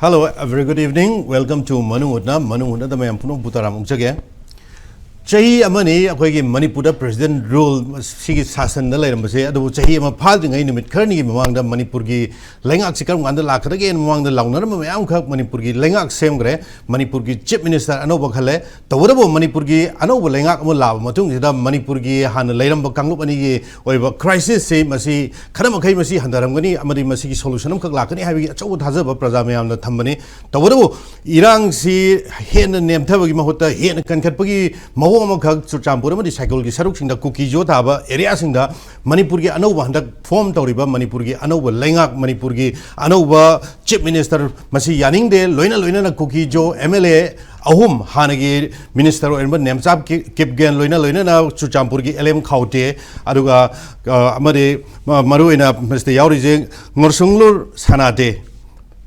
Hello, a very good evening. Welcome to Manu the Mayampuno Butaram Jage. Chahi Amani, a Manipur president rule, she is Sassan the Lamase, the Chahi Padring in the Kerning among the Manipurgi, Langak and the Laka again among the Launam Manipurgi, Langak Semgre, Manipurgi Chief Minister Anobakale, the Wodabo Manipurgi, Anoba Langak Mula, Matung, Manipurgi, Han Layam Bakangupani, or crisis, say Masi, Karamaki Masi, Handaramani, Amadi Masi solution of Kalakani, having a child has a Prazamiam the Tambani, the Wodabo, Irang si, Hen and Nemtavagi Mahota, Hen Kankapagi, Mawamaka to Champurama, the cycle, the Saruk in the Kuki-Zo Taba, areas in the Manipurgi Anova, the form Toriba, Manipurgi Anova, Langak, Manipurgi, Anova, Chief Minister Masi Yaning de, Loina, Kuki-Zo, MLA, Ahum, Hanagi, Minister, and Nemsab Kipgan, Loina, Chuchampurgi, LM Kaute, Aduga, Amade, Maruina, Mr. Yaurize, Norsunglur, Sanate.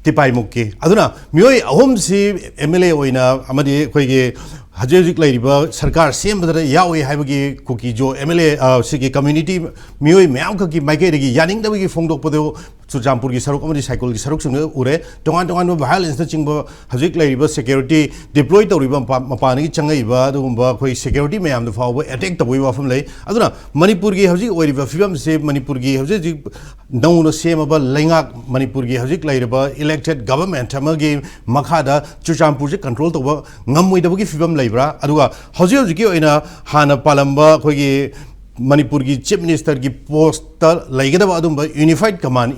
Tipai Muki. Aduna, Mui Ahum si MLA Oina, Amadi Quege, Hajazik Ladiba, Sarkar, same but Yawi Havagi, Kuki-Zo, MLA, Siki community, Mui Meamkaki, Makegi, Yaning the Wiki Fondo Podo, Champurgi Sarukam, cycle, Saruksun, Ure, Tongan violence, the Chimba, Hazik Ladiba, security, deployed the Ribbon Mapani, Changaiba, the Umba, security, Mayam the Fawa, attack the Wiva from Lay. Aduna, Manipurgi Hazik, or if a film say Manipurgi Hazik, known the same about Langak, Manipurgi Hazik Ladiba, elected government, Tamagi, Makada, Chuchampurgi controlled over Namwi the Wiki film Libra, Adua, Hozio in a Hana Palamba, Kogi. Manipurgi Chief Minister ki post laigada adumba unified command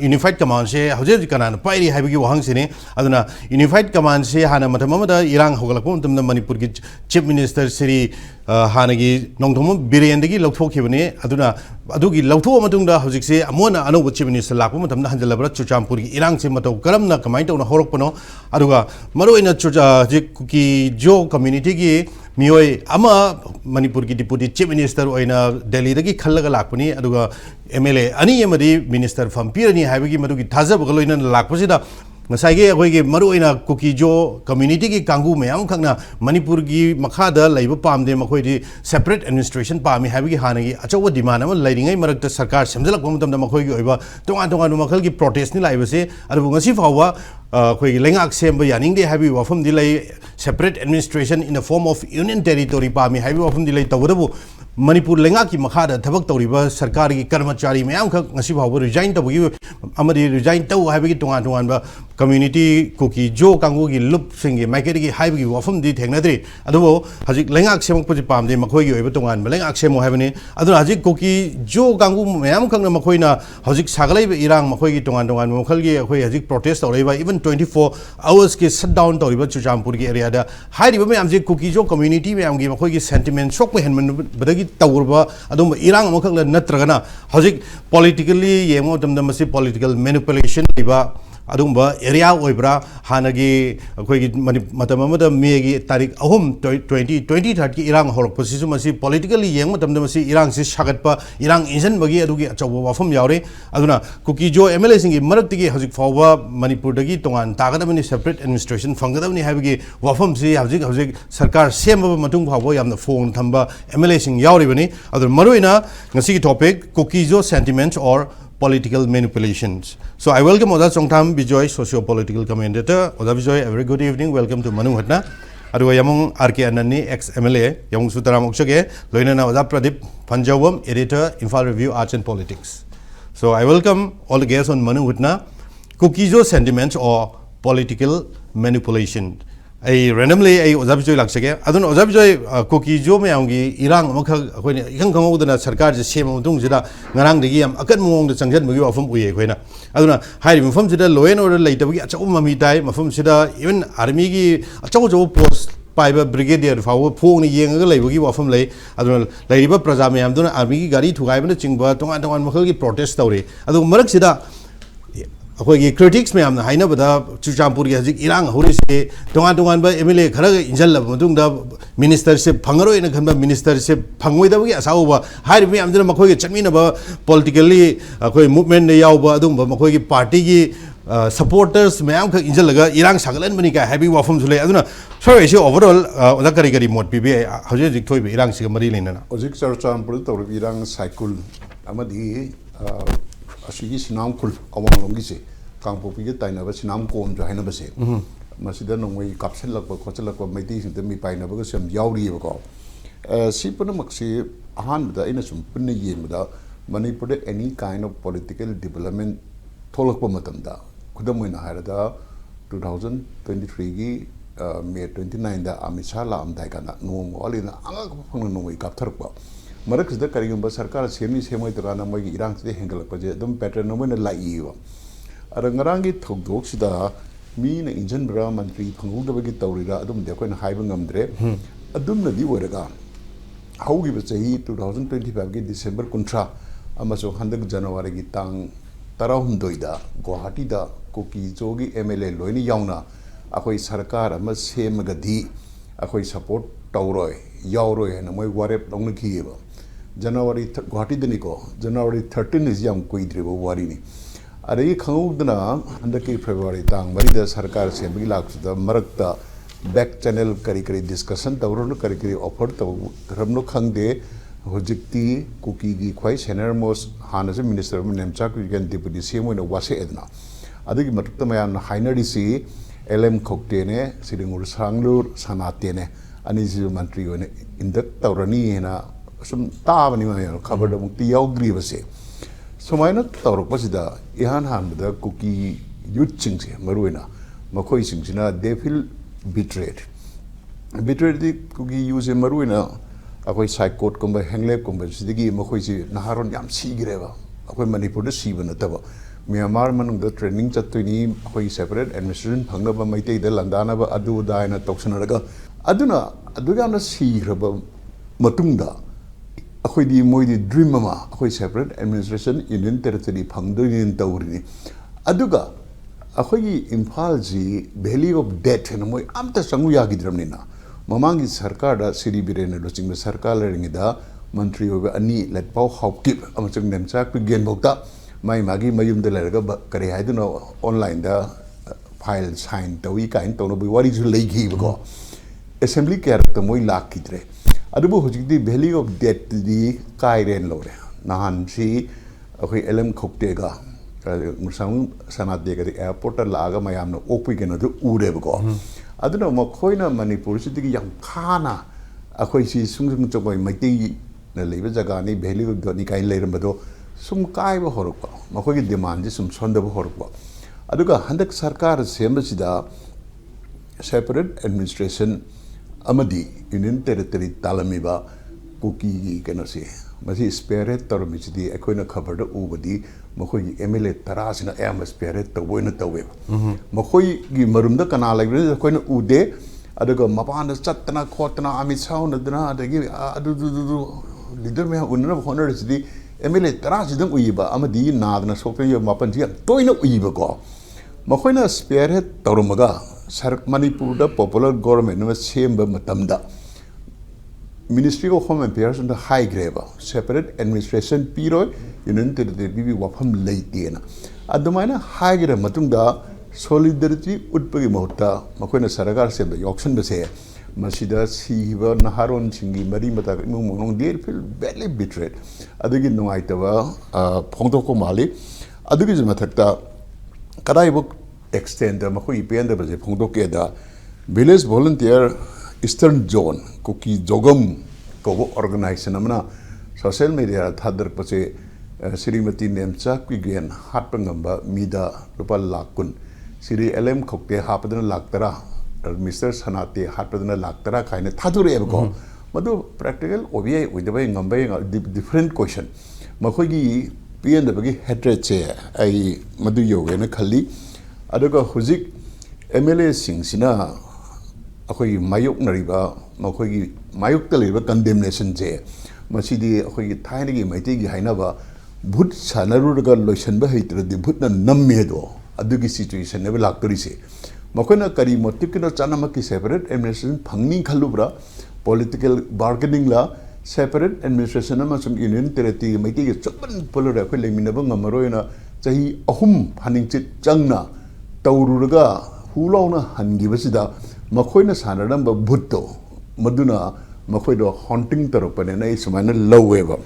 se hauze kanan pairi haibigi wahang sine aduna unified command se hana matamamada irang hogalakpom tamna Manipurgi Chief Minister Sri hanagi nongthom birendagi lokthokibane aduna adugi lokthok matungda haujikse amona anoba Chief Minister lakpom tamna hanjalabra Chuchampurgi irang se mataw karamna kamai tawna horokpano aduga maroina Kuki-Zo community gi Mioi ama Manipurgi Deputy Chief Minister oina Delhi dagi khallaga lakpani aduga MLA ani amadi Minister Fampirani habigi madugi thazab galoina lakpasida ngasai ge maruina Kuki-Zo community gi kangu mayam khangna Manipurgi makhada laiba pamde makhoi separate administration pami habigi hanagi achawa demand ama lairingai marakta sarkar semjalak pamdamda makhoi gi oiba tongan makhal gi protest ni laibase adu ngasi fawa koi Langak semba yaning de habi wafam delay separate administration in the form of union territory pami habi wafam delay tawdabu Manipur Langak ki makhada thabak tawriba sarkar gi karmachari mayam khak ngasi fawa resign tawgi amadi resign taw habi gi tongan ba community Kuki-Zo kangu gi lup singi market gi habi gi wafam di thengnadri adubo hajik Langak semak puji pamde makhoi gi oiba tongan Langak semo habani adu hajik Kuki-Zo kangu mayam khakna makhoina hajik sagalai irang makhoi gi tongan makhal gi khoi hajik protest tawriba even 24 hours ke shutdown tawriba Chuchampurgi area da hairiba mayam je Kuki-Zo community mayam gi makhoi gi sentiment shock me henman badagi tawurba adum irang makhakla natragana hajik politically yemo tamda masi political manipulation iba adumba area oibra hanagi akhoi matamamada megi tarik ahum 2030 ki irang horok posisu masi politically yeng matamda masi irang si sagatpa irang injan bagi adugi achawa wafam yaure aduna Kuki-Zo MLA singi maraktigi hajik fawa Manipur dagi tongan tagadamani separate administration fangadamani habigi wafam si hajik sarkar semba matung fawa yamna phone thamba MLA sing yaure bani adur maruina ngasi topic Kuki-Zo sentiments or political manipulations. So I welcome Oda Songtham Bijoy, socio-political commentator. Oda Bijoy, a very good evening. Welcome to Manu Hatna. Adu yamong RK Anani, ex-MLA, yamong Sutaram Okshage, Loina Oda Pradip Panjawam, editor, Infal Review, Arts and Politics. So I welcome all the guests on Manu Hatna. Kuki-Zo sentiments or political manipulation. I randomly I Oda Bijoy laksage. Adun Oda Bijoy Kuki-Zo mayamgi irang makha akhoi ikang kangudana sarkar je sema tung jida ngarang degi am akan mong de changjan mugi wafam uye khoina aduna hairi mafam sida law and order leitabagi achau mami tai mafam sida even army gi achau post paiba brigadier fawo phong ni yenga leibagi wafam lei aduna leiriba praja mayam duna army gi gari thugai bana chingba tongan makhal gi protest tawre adu marak sida अखोई critics में हमने हाइना बता चुचामपुर के हजिक इरांग होरी से टोंगान बा MLA खरा इंजल लब मतुंग दा मिनिस्टर से फंगरो इन खनबा मिनिस्टर से फंगोई दा बगी असाउ बा हाइर में हमजन मखोई के चमीना बा पॉलिटिकली अखोई मूवमेंट ने याउ बा अदुम बा मखोई की पार्टी की सपोर्टर्स में हम ख इंजल लगा इरांग सागलन बनी का हैवी वाफम सुले अदुना सो ऐसे ओवरऑल ओदा करी मोड पीबी हजे जिक थोई इरांग से मरी लेना हजिक चुचामपुर तौर इरांग साइकिल अमदी असिगी सिनाम खुल अवांग लोंगी से कांपोपी के ताइनब सिनाम कोम जो हाइनब से मसिदा नोंगै कापसेलक खोचलक मैती सिंग मी पाइनब सम यावरीबको सी पुनमक्सी अहानबदा इन सुम पुन्न येमदा Manipur any kind of political development थोलक मतमदा खुदम ओइना हारदा 2023 की मे 29 दा अमित शाह लामदाय काना नोंग वालिना आंगा फंग नोंगै कापथरपा मरकसदा करिगुंबा सरकार सेमी सेमोय तराना मोगी इरांग से हेंगलपजे दम पैटर्न नोमन लाइयो अरंगरांगी थोकदोक्सिदा मीन इंजन ब्रा मंत्री फंगुदबगी तौरिरा अदुम दे कोइन हाइब ngamdre अदुमनदी ओरगा हौगिब चही 2025 की दिसंबर 19 अमसो हंदक जनवरी की तांग 13 दा गुवाहाटी दा कुकी-जो की एमएलए लोइनी यावना अखोई सरकार अम सेमगदी अखोई सपोर्ट तौरोय यावरोय है मोय वारेप लौनखियेब जनवरी गुवाहाटी दनिको जनवरी 13 इज याम कुइद्रिबो वारिनी अरे खंगुदना हंदकी फेब्रुवारी तांग मरिदा सरकार सेमगी लाक्सदा मरकता बैक चैनल करी डिस्कशन तौरनो करी ऑफर तौरनो खंगदे होजिक्ति कुकी की ख्वाई सेनियर मोस्ट हानसे minister Nemcha Kipgen deputy CM ओइना वासे एदना अदगी मतुक्ता मयान हाइनरिसी एलएम खोक्टेने सिरिंगुर सांगलुर सनातेने अनिजि मंत्री ओइने इंदक तौरनी हेना सुम ताबनी मयान खबर दमुक्ति यावग्रीबसे सुमायना तौरपसिदा इहान हानबदा कुकी यूथ सिंगसे मरुइना मखोई सिंगसिना दे फील बिट्रेड दी कुकी यूज मरुइना अखोई साइकोट कुंबा हेंगलेब कुंबा सिदिगी मखोई सि नहारोन याम सीग्रेबा अखोई मणिपुर द सीब नतबा म्यांमार मनुंग ट्रेनिंग चतुनी अखोई सेपरेट एडमिनिस्ट्रेशन फंगनबा मैते द लंदानबा अदु दायना तौसनरगा अदुना अदुगाना सीग्रबा मतुंगदा अखोई मोदी ड्रीम अमा अखोई सेपरेट एडमिनिस्ट्रेशन यूनियन टेरिटरी फंगदोइन तौरिनी अदुगा अखोई इम्फाल जी वैली ऑफ डेथ है मोय आमता संगु यागिद्रमनिना ममांगी सरकार दा सिरी बिरेन लुचिंग सरकार लरिंगिदा मंत्री ओबे अनि लेटपाउ हाउकिप अमचंग नेमचाक पिगेन भोक्ता माई मागी मयुम दे लरगा करे हाइदुना ऑनलाइन दा फाइल साइन तवी काइन तौनो बि वारी जु लेगी बको असेंबली कैरेक्टर मोय लाखिद्रे अदुबो हुजिकदी वैली ऑफ डेथ दी काइरेन लोरे नहान सी अखोई एलएम खोक्टेगा मुसांग सनादेगा एयरपोर्ट लागा मयामना ओपिगेन दु उरेबको अदुना मखोइना मणिपुर सिदिगी याम खाना अखोई सी सुंगसुंग चोबोय मैते न लेबे जगानी वैली ऑफ डेथ नि काइ लेरमबदो सुम काइबो होरकपा मखोइगी डिमांड जी सुम सोंदबो होरकपा अदुगा हंदक सरकार सेमबसिदा सेपरेट एडमिनिस्ट्रेशन अमदी यूनियन टेरिटरी तालमीबा कुकी की कनोसे मसी स्पेरेट तौरमिसिदी अखोइना खबर उबदी मखोई एमएलए तरासिना एम स्पेरेट तवोइना तवे मखोई की मरुमदा कना लाइब्रे अखोइना उदे अदुगा मपान चतना खोतना अमित शाहनदना अदगी अदुदुदु लीडर में उन्ना होनरसिदी एमएलए तरासिदम उइबा अमदी नादना सोक्ते मापन जी तोइना उइबको मखोइना स्पेरेट तौरमगा सर मणिपुर दा पॉपुलर गवर्नमेंट में सेम मतमदा मिनिस्ट्री ऑफ होम अफेयर्स द हाई ग्रेब सेपरेट एडमिनिस्ट्रेशन पीरो यूनियन टेरिटरी भी वफम लेतेना अदुमाइना हाई ग्रे मतुंगा सोलिडरिटी उटपगी महत्ता मखोइना सरकार से ऑप्शन बसे मसिदा सीबा नहारोन सिंगी मरी मता इमुंग मोंग देर फिल वेली बिट्रेड अदुगी नुआइतबा फोंदोको माली अदुगी मथक्ता कदाइबो एक्सटेंड मखोई पेंद बजे फोंदोकेदा village volunteer eastern zone Kuki जोगम को ऑर्गेनाइजेशन अमना सोशल मीडिया थादर पचे श्रीमती नेमचा कुगेन हाटपंगंबा मीदा रुपा लाकुन श्री एलएम खोक्ते हापदन लाक्तरा मिस्टर सनाते हाटपदन लाक्तरा खाइने थादुरेबको मदु प्रैक्टिकल ओबीआई उइदबे ngambay डिफरेंट क्वेश्चन मखोगी पेंदबगी हेट्रेड चे आई मदु योगेना खल्ली अदुगा हुजिक एमएलए सिंगसिना अखोई मायुक नरिबा मखोई मायुक तलेबा कंडेमनेशन जे मसिदी अखोई थाइनगी मैतेगी हाइनाबा भूत सानरुरगा लोइसनबा हैत्रदि भूतना नम्मेदो अदुगी सिचुएशन ने लाक्तरिसे मखोइना करी मोटिकनो चानामकी सेपरेट एडमिनिस्ट्रेशन फंगनी खलुब्रा पॉलिटिकल बार्गेनिंग ला सेपरेट एडमिनिस्ट्रेशन अमसुम यूनियन टेरिटरी मैतेगी चपन पोलर अखोई लेमिनबा ngamaroina चाही अहुम फानिंगचित चंगना तौरुरगा हुलौना हनगिबसिदा मखोइना सानरंबा भूतो मदुना मखोइदो हॉन्टिंग तरपने नै सुमाइना लौवेबा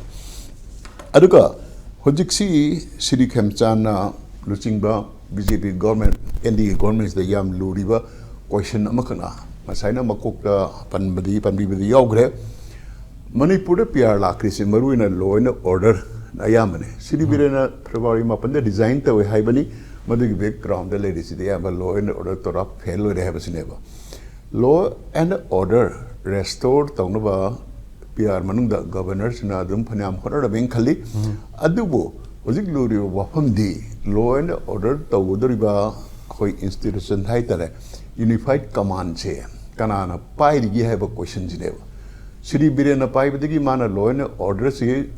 अदुगा होजिक्सी Shri खेमचाना लुचिंगबा BJP government NDA government the yam luriba question amakana masaina makokta panbidi yogre Manipur PR lakrisi maruina law and order ayamane city birena February mapanda design to haibani madu background the ladies they have a law and order to up fellow they have a cinema law and order restored taunaba PR manungda governors na dum phanam horada beng khali adubo hojik luri wafamdi law and order tawudriba khoi institution haitare unified command che kanana pai gi have a question jineva Sri Birena pai badigi mana law and order se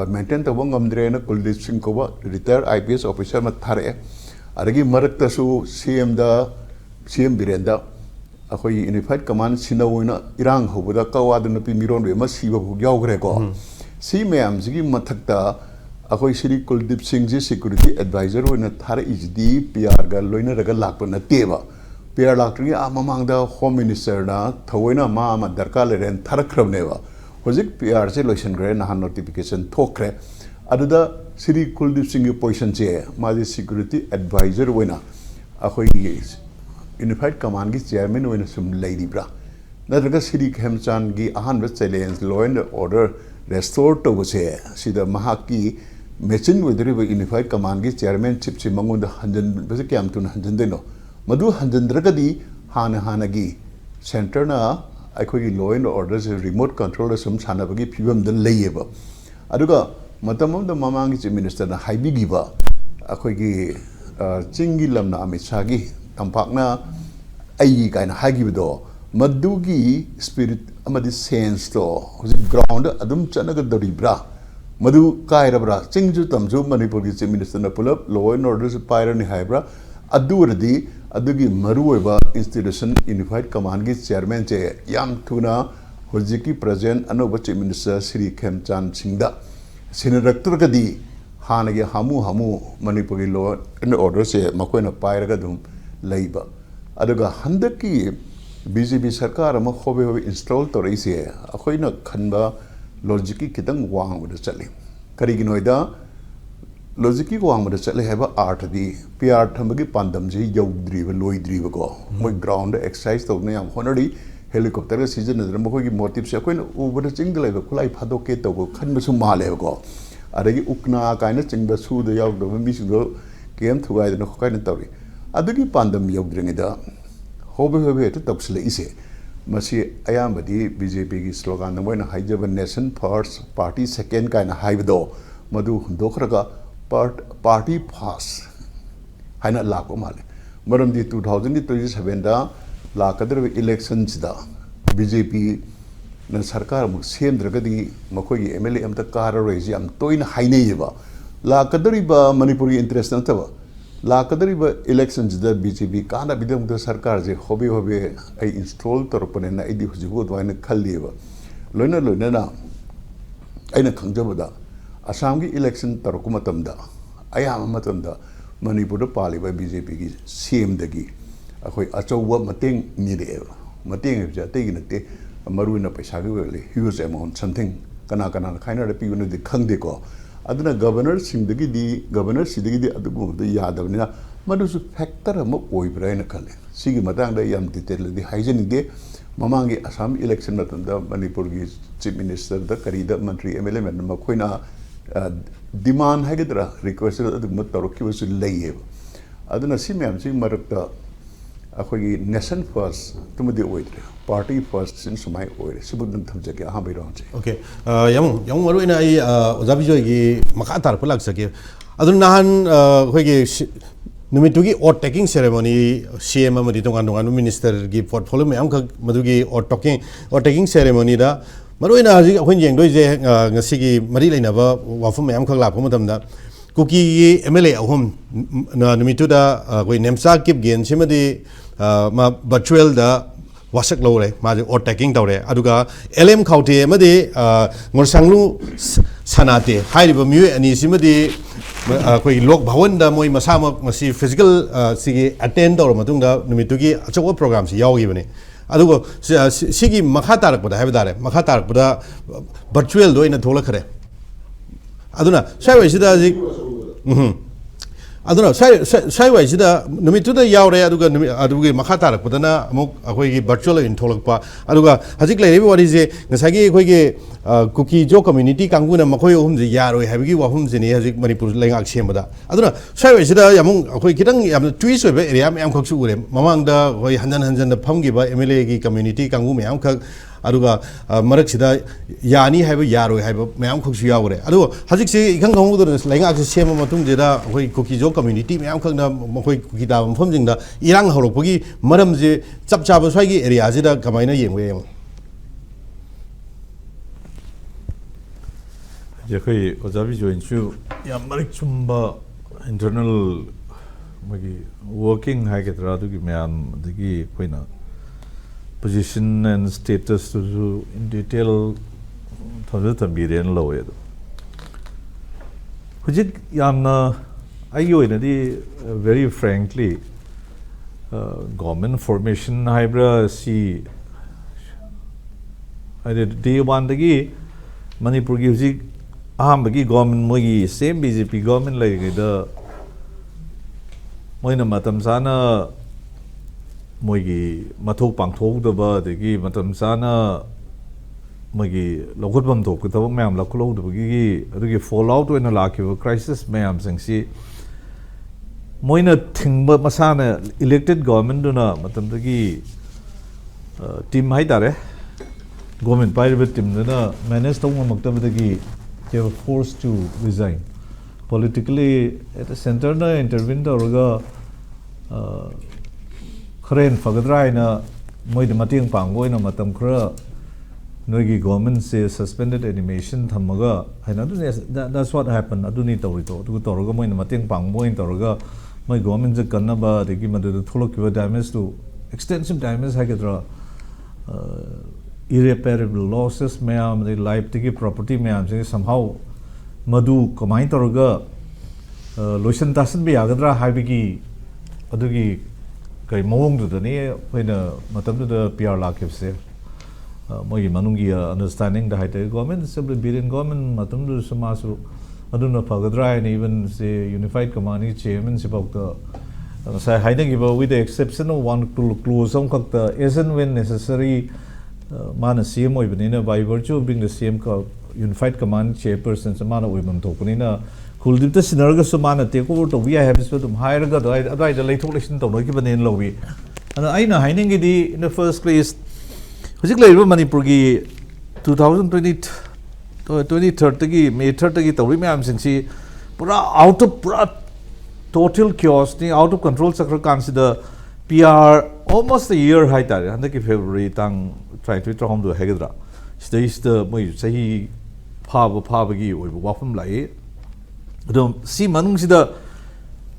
maintain the Wangam Kuldip Singh Kova, retired IPS officer Mathare, Aragi Marakta su CM Birenda, a unified command Sinawina, Irang, who would a Kawadan Pimiron, we must see what Yagrego. See, ma'am, Zigi Matakta, a Sri Kuldip Singh security advisor when a Thare is the PR Galoina Regalapana Teva. PR Lactri among the Home Minister, Tawina Mama, Darkale, and Tarakravneva. Was it PR selection grant notification talkre adada Sri Kuldip Singh position chair Maji security advisor winner a unified command gi chairman winner some lady bra Nadaga Sri Khemchan gi 100 silence law and order restored to was here see the Mahaki machine with the unified command gi chairman chip simangun the 100 was a camp to 100 Madu 100 dragadi Hanagi center na I law and orders remote control some Sanabagi Pum the Layaba. Aduga Matamam the Mamang minister the Haibi Giva Akogi Chingilam na Amisagi Tampakna Ayi kind of Hagido Madugi spirit Amadi sense to was ground Adum Chanaga Doribra Madu Kairabra Chingju Tamju Manipuri minister na pull up law and orders Pyran Hybra Adurdi Adugi Marueva institution unified command gi chairman che yam tuna hojiki president anoba chief minister Sri Khemchan Singda sinaraktur kadi hanagi hamu Manipuri law and order se makoina pairaga dum leiba aduga handaki BJP sarkar ama hobe install to reise akoina khanba logiki kitang wang wada chali kariginoida Logic wang with the Chale have art the PR Tambaki Pandamji, Yow driven, Loy Drivago, my ground exercise of Nayam Honorary helicopter season as Ramoki motive sequin over the single level Padoke Togo, Kanmasumalego. Aragi Ukna kind of thing, but who the Yaw Michigo came to guide the Hokanatory. Adagi Pandam Yow Dringida, Hobe to Topsle. Masi Ayambadi, BJP slogan, when a high nation party second kind of high door, Madu Dokraga. Party pass. Haina lako male. Maram di 2027 da lakadar elections da BJP na sarkar mu sem dragadi makoi MLA am ta kara raise am toin haine ba lakadari ba Manipuri interest na taba lakadari ba elections da BJP kana bidam da sarkar je hobe ai install torpane na idi hujibu dwaina khalli ba loina na aina khangjaba da Assamgi election Tarukumatamda, Ayamatamda, Manipur Pali by BJP is same the gi. A quite achowa mating nideva. Mating if you are taking a day, a maruina Peshagu, huge amount, something Kanakana, kind of people in the Kandiko. Adana governor sing the gidi, governor Sidigi at the book, the Yadavina, Madus factor a mock boy brain a color. Sigi Matanga yam detail the hygienic day. Mamangi Assam election Matanda, Manipur chief minister, the Karida, Mantri, MLM, and Makwina. Demand Hagadra requested that the Mataroki was lay. Adana Simam Sing Marakta Akogi nation first to the way, party first since my way, Subudan Tamjaka, Habironji. Okay, young Maruina Zabijo Makatar Pulaksaki. Adunahan Hogi Numitugi or taking ceremony, CM Maditong minister give portfolio, Madugi or talking or taking ceremony. Maruina when young does Sigi Marilla never Wafum Amkala Pomatamda Kuki MLA home Numituda when Nemsa keep gain Simadi Batuel the Wasak Lore, or taking Tore, Aduga, LM Kaute, Made, Morsanglu Sanate, High Mu and Isimadi Lok Bawanda, Moi Masama, Masi physical Sigi attend or Matunda, Numitugi, Achowa programs, Yaw even. Adugo Sigi Makatar Buddha have that Makatar Buddha Batuel do in a Tolakare. Aduna, Shai Sidazi aduna sai wai sida numit tu da yaure aduga makha tarak padana amuk akhoi gi virtual in tholakpa aduga hajik lai rebi wari je ngasai gi akhoi gi Kuki-Zo community kanguna makhoi ohum je yaroi habigi wahum je ni hajik Manipur lengak sembada aduna sai wai sida yamung akhoi kitang yam twist obe area me am khak su ure mamang da hoi hanjan da phamgi ba MLA gi community kangu me am khak aduga marak sida yani haiba yaroi haiba mayam khok su yaure adu hajik se ikhang khong du lenga se sema matung jeda hoi Kuki-Zo community mayam khak na hoi kuki da phom jing da irang horok pagi maram je chap chap swai gi area je da kamai na yengwe je khoi ojabi join chu yam marik chumba internal magi working hai ke tra du gi mayam digi koina position and status to in detail those tambirian low edo hujik yamna ayo inadi very frankly government formation hybra si ade day one dagi Manipur gi hujik ahambagi government mogi same BJP government lai da moina matam sana moigi mathok pangthok daba degi matam sana moigi logut bam thok tabak mayam laklo dagi adugi fallout oina lakiba crisis mayam singsi moina thingba masana elected government duna matam dagi team hai tare government private team duna manage tong maktab dagi they were forced to resign politically at the center na intervene doroga Karen fagadrai na moi de mating pangoi na matam khra noigi government se suspended animation thamaga haina that's what happened aduni tawrito tu tawroga moi na mating pangoi tawroga moi government je kanna ba de ki madu tholokiba damage to extensive damage hagadra irreparable losses mayam the life tiki property mayam se somehow madu kamai tawroga lotion tasan bi agadra haibigi adugi kai mong du dani hoina matam du PR lakip se moi manungi understanding the high government simply Biren government matam du samasu aduna pagadra and even say unified command chairman sipok the sai haiding giba with the exception of one to close some kakta as and when necessary mana CM oi banina by virtue of being the CM unified command chairperson samana women tokunina Kuldipta Sinarga Sumana take over to we have to hire the late election to look even in Lowy. And I know hiding it in the first place. Particularly Manipuri 2030 May 30 to remember since out of total chaos, out of control, Sakra consider PR almost a year high tire, and the February tang trying to home to Hegedra. Stays the way say Pabagi with Waffam Lai. Si manung sida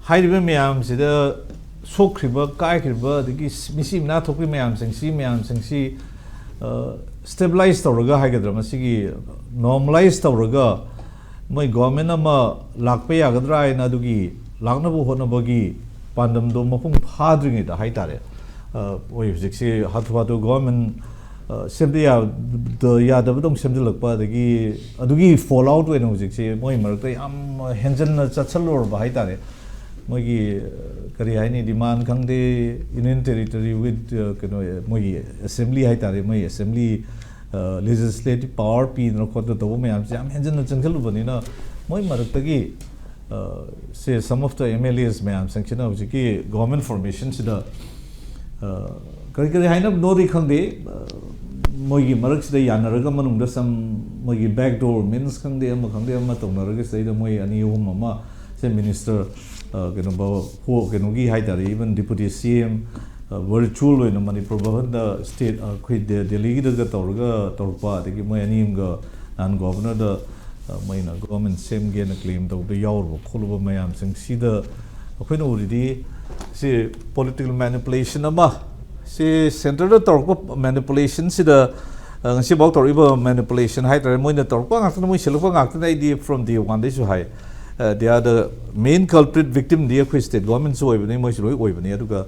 hairiba mayam sida sokriba kaikriba digi misi na thokri mayam singsi stabilize tawraga haigadra masigi normalize tawraga moi government ama lakpa yagadra aina dugi lakna bu hona bagi pandam do mapung phadringi da haitare oi jiksi hathwatu government simply the Yadabadong simply look by the Adugi fallout when music, Moy Merkley, Henson Chatsal or Bahitare, Mogi Kariani demand Kangde Union territory with Moy assembly Haitare, Moy assembly legislative power P. Nokota Tome, Jam Henson Chankalubanina, Moy Maratagi say some of the MLAs, ma'am, sanction of government formations. Kari hainap no di khangde mogi marak sida yanaraga manungda sam mogi backdoor means khangde ama tonaraga sida moi ani hum ama se minister keno ba ho keno gi haidari even deputy CM virtual in Manipur bahanda state khoi Delhi da tawraga tawpa de moi ani ga nan governor da moi na government same ge na claim da yaur kholuba mayam sing sida khoi no ri se political manipulation ama si central torko manipulation si the si bok toriba manipulation high tare moi na torko ngak na moi silfa ngak na idea from the one day so high they are the main culprit victim the state government so ibne moi siloi oibne aduga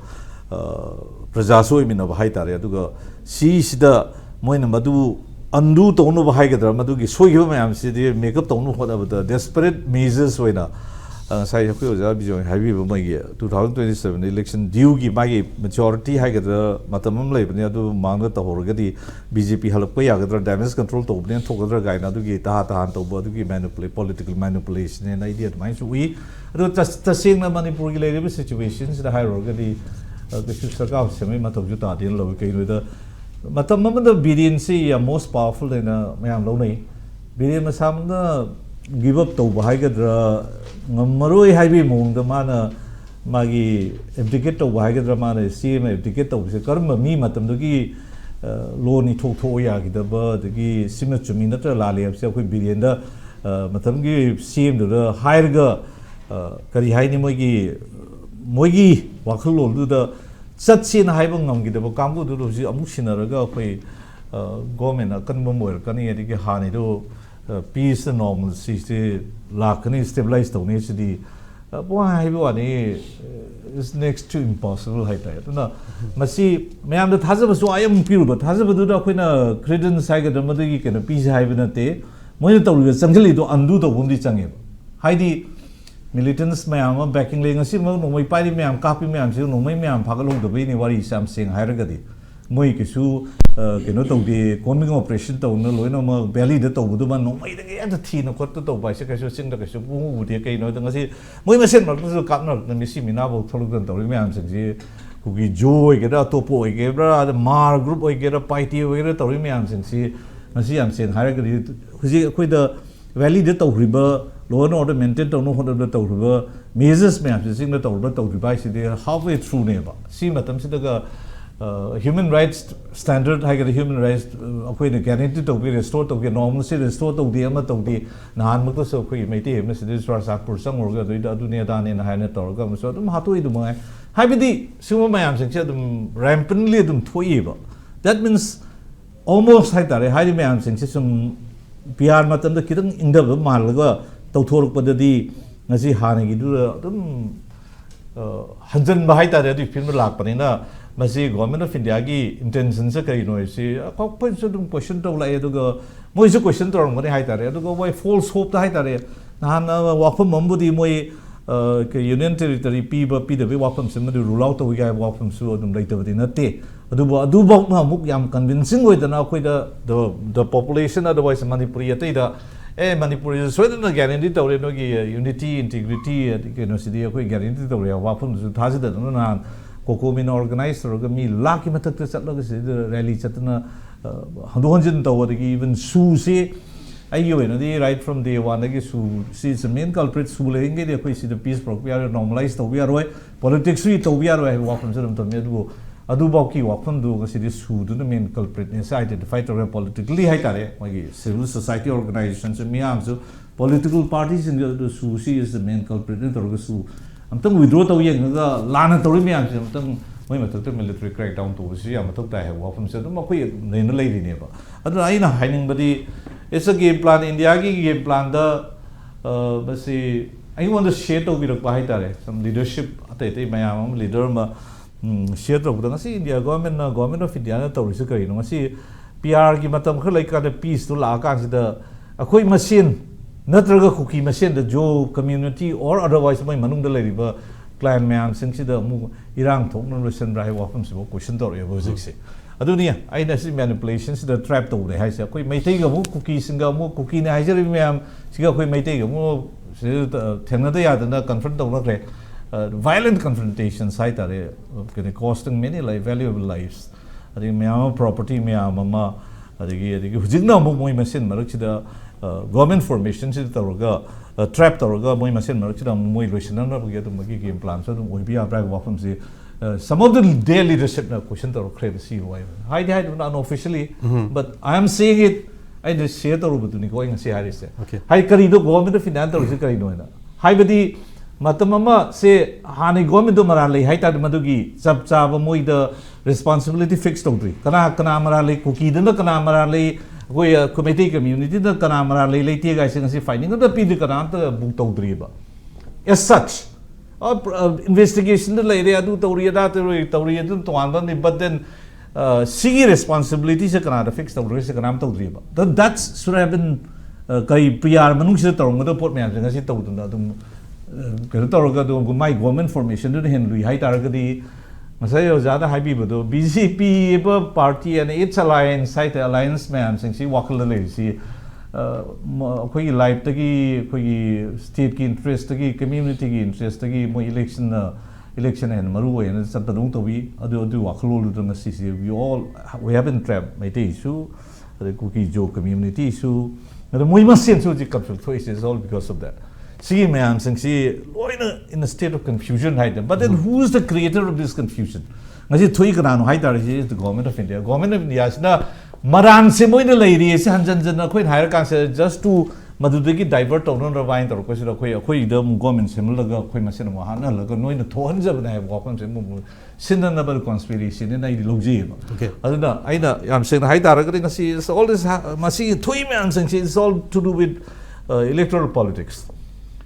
praja so imina high tare aduga si sida moi na madu undo tonu high gadra madu gi soi gi mayam si the makeup tonu hoda desperate measures hoina sai ko ja bi jo hai bi ba mai 2027 election due gi mai majority hai ga da matamam lai bne adu mang da hor ga di BJP halap ko ya ga damage control to bne thok ga ga na du gi ta to ba du gi manipulate political manipulation and idea mai so we adu ta sing na Manipur gi lai situations da hai ro ga di the sarkar se mai ma to ju ta din lo ke no da matam ma da billion si most powerful in mayam lo nei billion ma sam da give up to ba hai ga da maroi hai bi mong da mana magi abdicate to ba hai ga da mana CM abdicate to se karma mi matam do gi lo ni thok tho ya gi da ba da gi sim chumi na tra la le se khoi billion da matam gi CM do da hire ga kari hai ni moi gi wakhal lo du da sat sin hai bang ngam gi da ba kam bu do ji amuk sinara ga khoi government a kan bom wel kan ye di ha ni do peace and normalcy se lakani stabilize to ne di why ni is next to impossible hai ta na masi mayam da thazab so I am pure but thazab du da khoina credence sai ga da ma gi ken peace hai bna te moi to ri changjali do andu to bum di change hai di militants mayam backing le ngasi mo no moi pai di mayam kapi mayam se no moi mayam phagalong do be ni wari sam sing hai ra ga di moi ki su ke no to di combing operation to no loi no ma belly de to bu ma no mai de ya da thi no khot to bai se ka su sing da ka su bu de ke no da ngasi moi ma sen ma su kap no na mi si mi na bo tholu dan to ri mayam sing ji Kuki-Zo ge da to po ge bra da mar group ge da pai ti ge da to ri mayam sing si ngasi am sen hai ra ga di huji khoi da valley de to ri ba law and order maintain to no hot da to ri ba measures mayam sing da to ri ba si de halfway through ne ba si matam si da ga human rights standard hai ga human rights akoi ne guarantee to be restore to ge normal se restore to di ama to di nan mak to so khoi mai te me se dis war sak pur sang or ga do adu ne da ne na hai ne to ga so dum ha to I du mai hai bi di suma mayam sing se dum rampantly dum thoi ba that means almost hai tare hai mayam sing se sum PR matam da kidang inda ba mal ga to thoruk pa da di ngasi ha ne gi du dum hanjan ba hai tare di film lak pa ni na masi government of India gi intention se kai no si ko pa so dum question to lai do ga moi so question to ngone hai tare do ga why false hope ta hai tare na na work from mambudi moi ke union territory pi ba pi de work from sim du rule out to ga work from so dum lai to di na te adu ba ma muk yam convincing oi da na khoi da the population otherwise Manipuri ate da Manipuri so da guarantee to re no gi unity integrity ke no si di khoi guarantee to re work from so tha si da no na Koko min organized or mi laki matak te chat log se rally chatna handonjin to what even su se ayo no the right from day one ge su she is the main culprit su lenge de koi see the peace proc we are normalized to we are politics we to we are walk from them to me adu ba ki walk from do se the su the main culprit is identified to politically hai tare magi civil society organizations mi am so political parties in the su she is the main culprit to su amtang withdraw to yang ga lana to ri myam se amtang moi mathak te military crackdown to si ya mathak ta hai wa from se ma khoi nei na lei ni ba adu ai na haining badi it's a game plan India gi game plan da basi I want to share to bi rak pa hai tare some leadership ate te mayam leader ma share to da ngasi India government of India na to ri se kai no ngasi PR gi matam kha lai ka da peace to la ka si da akhoi machine natraga kuki machine the jo community or otherwise my manung da lai ba client mayam sing si da mu irang thok no reason rai wa from so question to re bo sik se adu ni ai na si manipulations the trap to le hai se koi mai tai ga mu kuki singa mu kuki ne hai se mayam si ga koi mai tai ga mu se thengna da ya da confront to na re violent confrontations hai ta re costing many life valuable lives adi mayam property mayam ma adi hujing na mu moi machine marak si da government formation si tawga trap tawga moi masen mar chida moi loisan na bagi to magi game plan so oi bia brag wa from si some of the day leadership na question to create see why I not officially but I am saying it I just share to rubutu ni going say haris okay hai kari do government of finance to kari no na hai badi matamama se hani government do marali hai ta madugi sab chaba moi the responsibility fixed to kana marali kuki den kana marali we committee community the kana marali leite ga sing si finding the p the kana ta book to driba as such investigation the area do to ria da to ria do to an but then sigi responsibility se kana fix to ria se kana to driba that should have been kai PR manung se to ngod port me ang si to dum kaya tawag do my government formation do hen lui hai tar kadi masay ojada hai bi bodo BJP party and its alliance site alliance man sing si wakal le si koi life tagi koi state ki interest tagi community ki interest tagi mo election and maru and saptadung to bi adu wakal lu dang si we have been trapped my issue the Kuki-Zo community issue the moi masin so ji capsule choice is all because of that. See, ma'am, since in a state of confusion, but then who is the creator of this confusion? Is the government of India. Government of India is na Maran Simoy lady, higher council just to Madudiki divert on the vine or question of government similar Quimasin Mahana, like knowing the tones of the weapons and Sinanable conspiracy in ideology. Okay. I'm saying high targeting is all this Masi Twimans and it's all to do with electoral politics.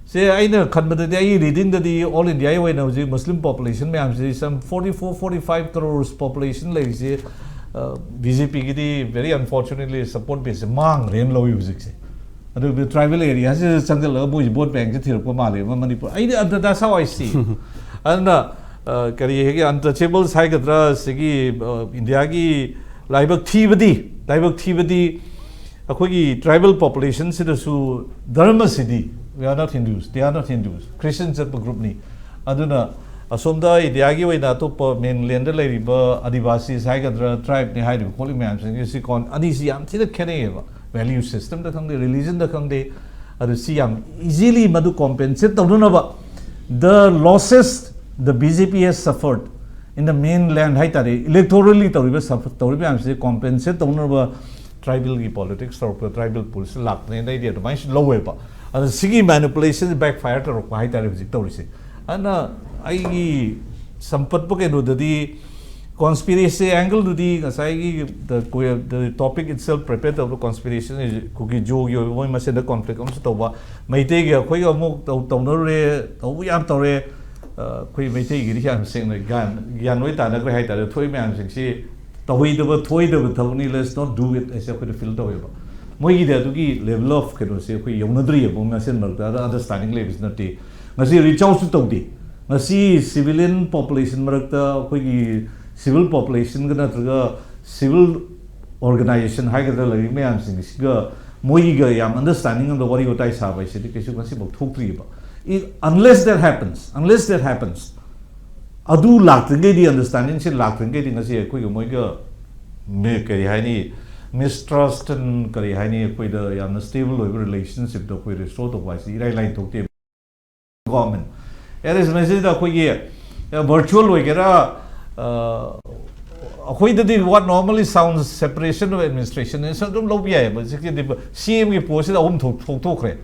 Say, I know, reading the All India Muslim population, some 44-45 crores population, like say, BJP very unfortunately support base, Mang, rain low music. And there will be tribal areas, Sangal, boat bank, Manipur. That's how I see. And untouchables, Haigadra, Sigi, Indiagi, Libak Tivadi, a tribal population, Sidasu, Dharma Siddhi. We are not Hindus. They are not Hindus. Christians are group ni. Aduna asomda idiagi we na to mainland le riba Adivasi Saigadra tribe ni hai ri calling me saying you see con anisi am thida kene value system da khang de religion da khang de adu si am easily madu compensate tawna ba the losses the BJP has suffered in the mainland hai tare electorally tawriba suffer tawriba am say compensate tawna ba tribal politics or tribal policy lak ne idea to my low ba and sigi manipulation backfire to high tariff and I sampat poke no the conspiracy angle to the topic itself prepared of the conspiration is Kuki-Zo you must the conflict comes to may take a quick amok to we am tore quick may take it I'm saying like Ganwita and a great at a toy man say the way the toy the Tony let's not do it as a filter. Moi ida tuki level of kano se koi yonadri bo masen marta understanding level is not te ngasi reach out to di ngasi civilian population marakta koi civil population kana traga civil organization hai kada lagi me am sing siga moi ga yam understanding of the what you tai sa bai se ke su ngasi bo thokri ba unless that happens adu lakringe di understanding se lakringe di ngasi koi moi ga me ke hai ni mistrust and kari haini koi the yam stable relationship to koi restore to wise line to government there is message da koi virtual way kera koi the what normally sounds separation of administration is some low yeah but CM ki post da thok kre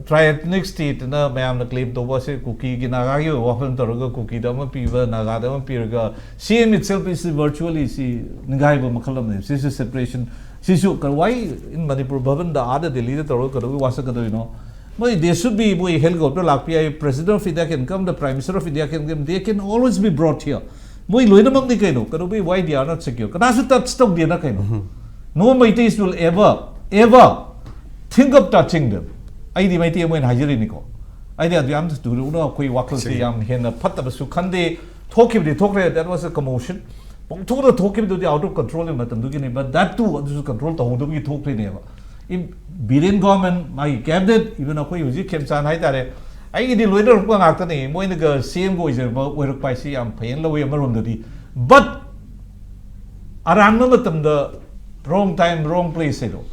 tri-ethnic state na mayam na claim to was Kuki ki naga ki often toroga Kuki da ma piwa naga da ma pirga CM itself is virtually si nigai ba makalam ne si separation si su why in Manipur bhavan da ada Delhi da toroga karo wasa kado you know they should be held go to lakpia president of India can come the prime minister of India can come they can always be brought here moi loina mang ni kaino karo be why they are not secure kana su touch stop dia na kaino no Maitis will ever think of touching them I di mai ti mo hajiri ni ko I di am to do no koi wakal ti am hen phatta su khande thokib di thokre that was a commotion bong to the thokib do out of control in matam du ni but that too this control to do ki thokre ne ba in Biren government my cabinet even a koi uji kemchan hai tare I di loiner ko ngak ta ni mo ni ga CM go je ba we rok pai si am phain lo we marom da di but aran matam the wrong time wrong place do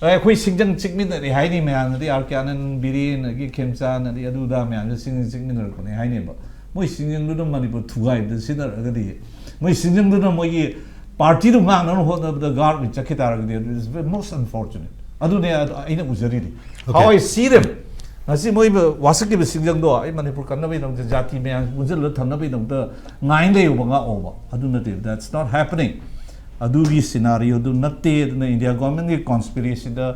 koi singjang chikmin ni haini man di arkanan birin gi kemchan di aduda man singjing ni ko ni haini ba moi singjang du Manipur thugai the sinar agadi moi singjang du moi gi party du ngang no ho the guard ni chakita agadi is most unfortunate adu ne aina uzari how I see them asi moi wasaki be singjang do ai Manipur kan na be dong jati me unjal tham na be dong ta ngai le ba nga over adu na that's not happening Adugi scenario do natte the India government ki conspiracy da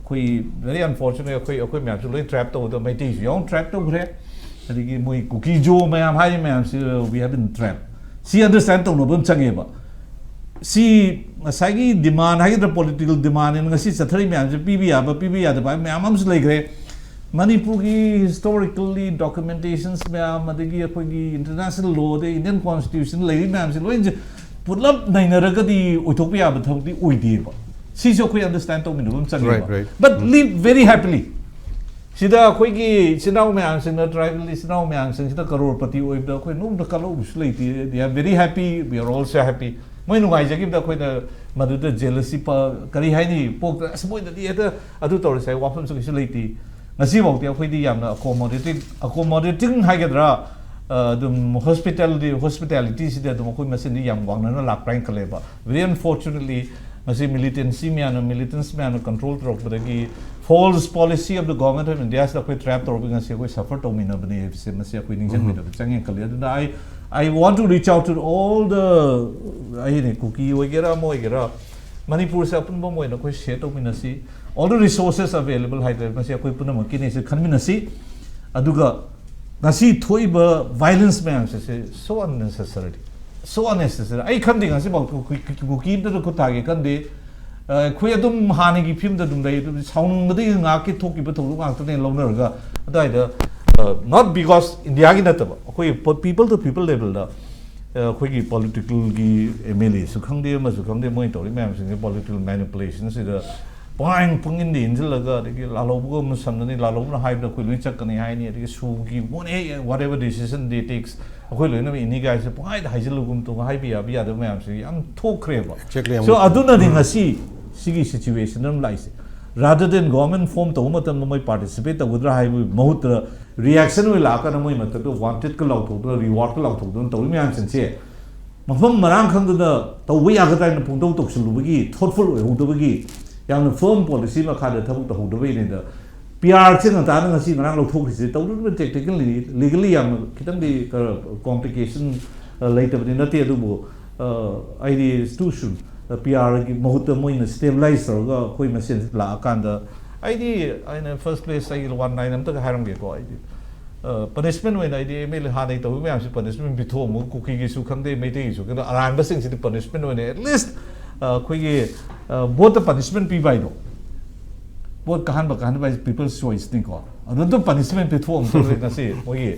koi very unfortunate koi me actually trapped to the mighty young trapped to gre adigi moi Kuki-Zo me am hai me am we have been trapped see understand to no bum change ba see asagi demand hai the political demand in ngasi chathari me am pb ya ba da ba me am like gre Manipuri historically documentations ma'am adagi akhoi international law de Indian constitution lady ma'am si loin pulap nainaraga di utopia ya bathau di uidi ba si so khoi understand to min bum chang Right. but live very happily sida akhoi gi sinau ma'am sing na tribal sinau ma'am sing sida karorpati oib da akhoi num da kalo uslai they are very happy, we are also happy moi nugai jagi da akhoi da madu da jealousy pa kari hai ni pok asmoi da di eta adu tor sai wafam so leiti ngasi bau ti akhoi di yamna accommodating haigadra dum hospitality sida dum akhoi masin di yam wangna na lak prank kaleba very unfortunately ngasi militants man control drop badagi false policy of the government of India sa akhoi trap tor ngasi akhoi suffer to mina bani se masi akhoi ningsan mina changeng kalya da I want to reach out to all the Kuki-Zo wagera Manipur sa apun mo na akhoi share to mina si all the resources available haider masi akhoi punam kini se khanmina si aduga ngasi thoiba violence man so unnecessary ai khandi ngasi ba Kuki da ko tage kandi khoi adum hani gi film da dum dai saung da nga ki thoki ba thoru nga tane lawner ga adai da not because India gi nata ba khoi people to people level da khoi gi political gi MLA su khangde ma su khangde moi tori ma'am sing political manipulation si da point pungin din laga de lalo bu mo samni lalo na hype da khoi lui chak kani hai ni de su gi mon whatever decision they takes khoi lui na ini guys point da haijil gum to hai bi ya da ma'am si am thokre ba so aduna ding asi sigi situation am lai se rather than government form to matam moi participate to gudra hai mahut reaction we la ka na moi matak to wanted ka law to reward ka law to don to ma'am sin che mafam marang khang da to we ya ga ta pung to sulu gi thoughtful hu to gi yang firm policy ma kha da thabuk to hu do ni da PR chen ta na si marang lo thok si to do technically legally yang kitang di complication later but na te du bo idea institution PR ki mahut mo in stabilize ga koi machine la kan da idea in first place I 19 am tak haram ge ko idea punishment when idea me ha dai to me am si punishment bi tho mo Kuki-Zo khangde me te su ka aran ba sing si punishment when at least khoi ge both the punishment pi bai no both kahan ba people's choice ni ko adu to punishment pi tho am to na se moi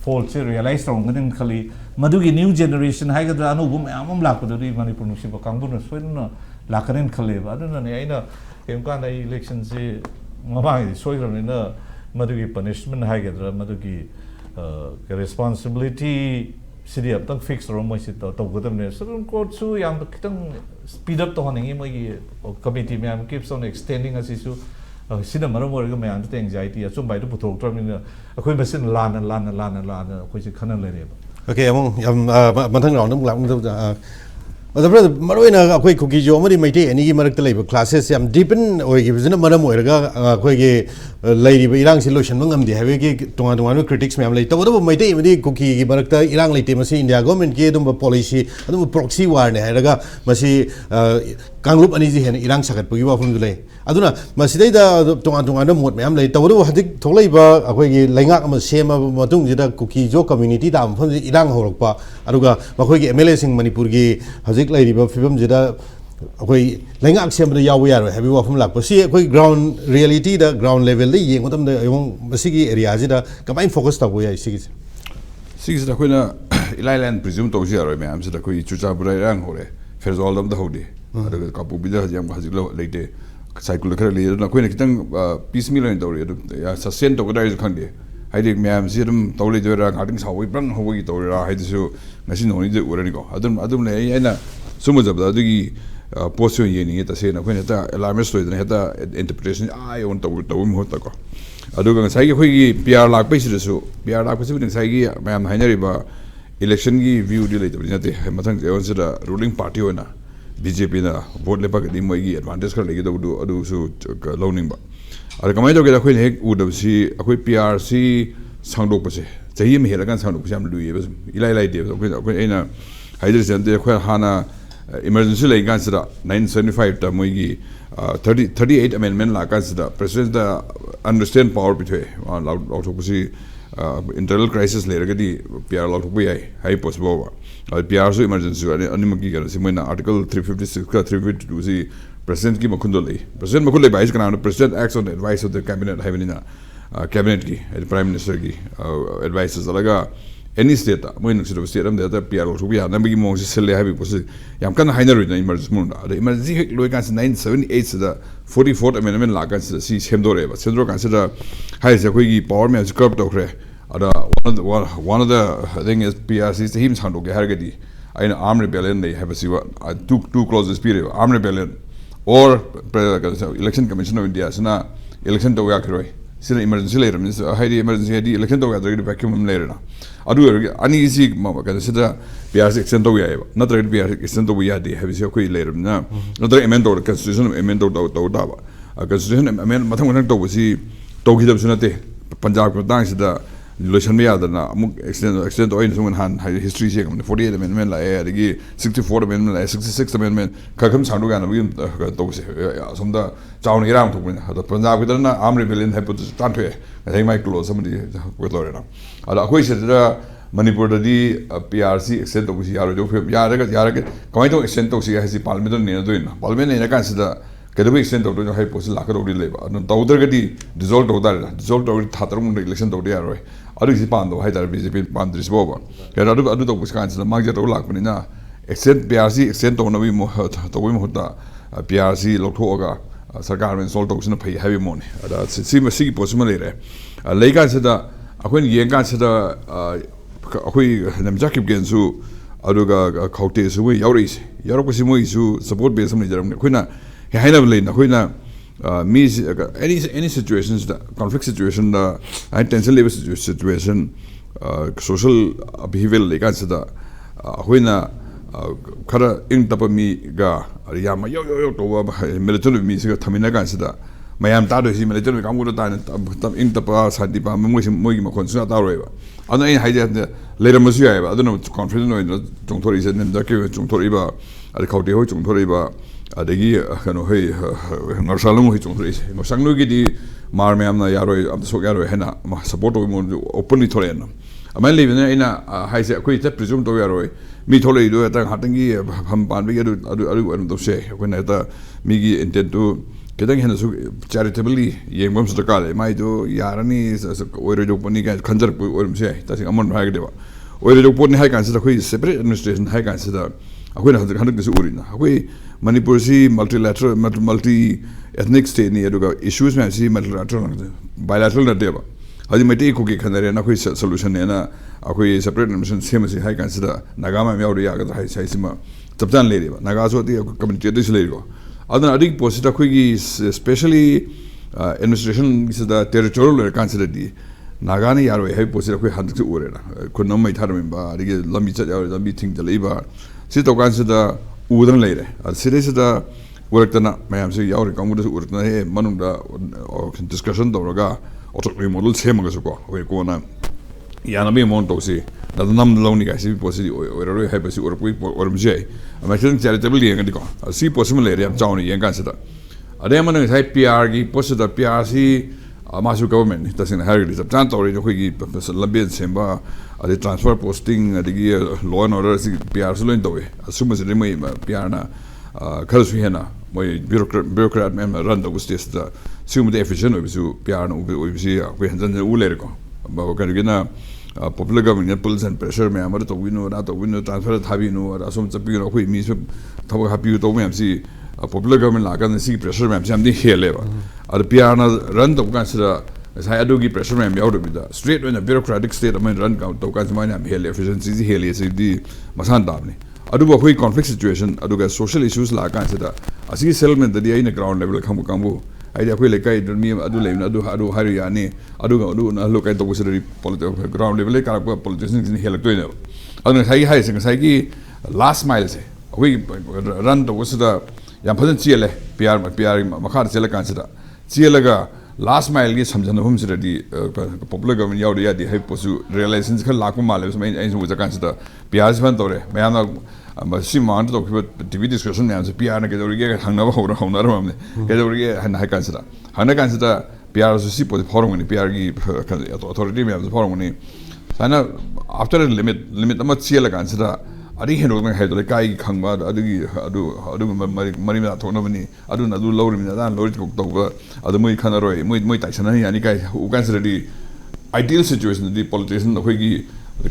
fault se realize rong ngan khali madu gi new generation hai ga da anu bum am lak do ri Manipur nu si ba kang bu na so na lakanen khale ba adu na ne aina em kan dai election se ngabai soi ram na madu gi punishment hai ga da madu gi responsibility city up tak fix ro moi sit to godam ne supreme court su yang kitang speed up to honing moi gi committee me am keeps on extending as issue sida maram or ga me an anxiety a chum bai to puthok tram ni akhoi masin lan akhoi si khana le re okay among mathang round nam lam adabra maroina akhoi Kuki-Zo amari maite ani gi marak talai classes yam deepen oi gi bizna maram oi ga akhoi gi lairi ba irang solution mangam di have gi tonga critics me am lai to do maite madi Kuki gi marak ta irang lai te masi India government gi dum policy adum proxy war ne ha ga masi kanglup ani ji hen irang sakat pu gi wa phum lai aduna masidai da tonga na mot me am lai to do hadik tholai ba akhoi gi laingak am sema matung ji da Kuki-Zo community da phum ji irang horok pa aduga makhoi gi MLA sing Manipur gi hadik lai riba fibam ji da akhoi laingak sem da yaw ya ro habi wa phum lak pa si akhoi ground reality da ground level li yeng matam da yong masi gi area ji da kamai focus ta bo ya sigi da khoi na ilailand presume to ji ro me am da khoi chucha brai rang hore ferzol dam da hodi adaga kapu bi da jam hadik lo leite cycle khara le na khoi na kitang piecemeal ni to ri ya sustain to ga khang de haidi me am si dum to le do ra ngading sawi brang hawi to ra haidi su ngasi no ni de ura ni ko adum le aina sumu jab da gi position ye ni ta se na khoi na ta alarmist to da ta interpretation ai on to mi hota ko aduga ngai gi khoi gi PR lak pe si su PR lak pe si ngai gi me am hainari ba election gi view di le to ni te mathang je on se da ruling party ona BJP na vote le pa gi moi gi advantage kar le gi do adu su loaning ba ada kamai to ge da khoi hek u da si akhoi PRC sangdok pa se chahi me hela kan sangdok sam lu ye ba ilai de khoi aina haider sen de khoi hana emergency le gan sida 975 ta moi gi 38 amendment la kan sida president da understand power bitwe out of si internal crisis le ga di PR lot bu ai hai possible ba PR so emergency ani magi ga si moi na article 356 ka 352 si president ki makundo le president makule ba is kana president acts on the advice of the cabinet havenina cabinet ki prime minister ki advices alaga any state mo in state am the PR so we are nambi mo sele habi pos yam kan hainer in emergency munda the emergency lo kan 978 the 44th amendment la kan si semdo re ba semdo kan da hai se koi gi power me curb to kre ada one of the thing is PRC him sound okay har gadi in armed rebellion they have a two clauses period armed rebellion or election commission of India sana election to ya kroi sila emergency later means high emergency hadi election to ya the vacuum later na adu ani isi ma ka sida PRC extend to ya na tra PRC extend to ya de have isi ko later na na tra amend to constitution amend to da ba constitution amend mathang mathang to si to gi da sunate Punjab ko dang sida relation me adana amuk extend oil suman han history che 48th amendment la e adigi 64th amendment la 66th amendment kakham sandu ga na bi to se somda chaun iram to bin da Punjab gidana armed rebellion hai put tan thwe ai mai close somebody with lorena ala khoi se da Manipur da di PRC extend to si yaro jo phe yara kamai to extend to si ha si parliament ne do ina parliament ne kan sida kedu extend to jo hai pos la ka ro le ba no tawder ga di dissolve to thatar mun election to ya roi adu si pando hai dar BJP pandris boba ke adu to bus kan sida mag ja to lak ni na extend PRC extend to no bi mo to bi mo ta PRC lok tho ga sarkar men sol to sin phai heavy mon ada si possible le re le kan sida akhoi yen kan sida akhoi namjakip gen su aduga khaute su wi yauri yarok si mo isu support base sam ni jaram khoina haina le na khoina me any situations the conflict situation the tension level situation social behavior le kan sada hoina khara ing tap mi ga ya ma yo to military mi se thamina kan sada mayam ta do si military kam go ta ing tap santi pa mo gi ma kon sa ta ro ba ana ai haide le ma su ya ba adno confident no jong thori se nem da ke jong thori ba al khauti ho jong thori ba adagi kano hei ngarsalung hi chungri ngosanglu gi di mar me amna yaro am so yaro hena ma support mo openly thore na amai le bina ina hai se koi ta presume to yaro mi thole do ta hatangi ham pan bi adu do se ko na ta mi gi intent to kedang hena su charitably yengom su ta le mai do yarani oiro jo poni ga khanjar orum se ta sing amon bhag de ba oiro jo poni hai kan se ta koi separate administration hai kan se ta akoi na hanak su urina akoi Manipur si multilateral multi ethnic state ni aduga issues me si multilateral bilateral na deba hadi meti ko ki khanare na khoi solution ne na akoi separate mission same si hai kan sida nagama me yauri ya ga hai sai sima taptan le deba naga so ti community de le go adana adik posita khoi ki especially administration is the territorial consider di nagani yaro hai posita khoi handik ure na ko nam mai thar memba dige lambi cha yauri lambi thing de leiba si to kan sida udang leire series da worktana mayam se yauri kamuda urtna he manungda discussion doraga autonomy model same ga ko we ko na yana me mon to si da nam loni ga si possibly oro he basi orpui ormje ama chen charitable yang di ko si possible le yam chawni yang kan sida ade man sai PR gi possible PR si masu government ta sin har gi sab tan tori jo gi lambe semba ade transfer posting adigi law and order si PR so loin towe asuma se mai PR na khalsu hena moi bureaucrat mem run the state da sum the efficient obisu PR no obisi ko hanjan u le ko ba ko gina popular government pulls and pressure me amar to wino na to wino transfer thabi no asum chapi no ko mi se thabo happy to me si popular government la kan si pressure me am di hele ba ad PR na run to kan sira sai adugi pressure me yaw do bida straight when a bureaucratic state I mean run to kan mine am hele efficiency hele si di masan dabni adu ba khoi conflict situation aduga social issues la kan sida asi settlement da di ai na ground level kambu ai khoi le kai mi adu le adu hari yani adu na lo kai to sida political ground level ka politicians ni hele to ne adu sai sai ki last mile se khoi run to sida yam phajan chiele PR makhar chela kan sida chielaga last mile gi samjana hum sida di popular government yaw ya di hai posu realizations kha lakma male so mai ai so kan sida PR ban tore mai na si man to TV discussion ne so PR na ke dori ge hangna ba hona ra mamne ke dori ge han hai kan sida PR so si po forum ni PR gi authority me so forum ni sana after a limit ama chiela kan sida ꯑꯗꯩ ꯍꯦꯟꯗꯣꯛꯅ ꯍꯥꯏꯗꯣ ꯂꯩꯀꯥꯏꯒꯤ ꯈꯪꯕ ꯑꯗꯨꯒꯨꯝꯕ ꯃꯔꯤ ꯃꯇꯥ ꯊꯣꯛꯅꯕꯅꯤ ꯑꯗꯨꯅ ꯑꯗꯨ ꯂꯧꯔꯤꯕꯅꯤ ꯑꯗꯥꯅ ꯂꯧꯔꯤ ꯇꯧꯕ ꯑꯗꯨ ꯃꯣꯏ ꯈꯟꯅꯔꯣꯏ ꯃꯣꯏ ꯇꯥꯏꯁꯟꯅ ꯌꯥꯅꯤ ꯀꯥꯏ ꯎ ꯀꯥꯟꯁꯤꯗꯗꯤ ꯑꯥꯏꯗꯤꯌꯦꯜ ꯁꯤꯆꯨꯋꯦꯁꯟꯗꯗꯤ ꯄꯣꯂꯤꯇꯤꯁꯤꯌꯟ ꯑꯩꯈꯣꯏꯒꯤ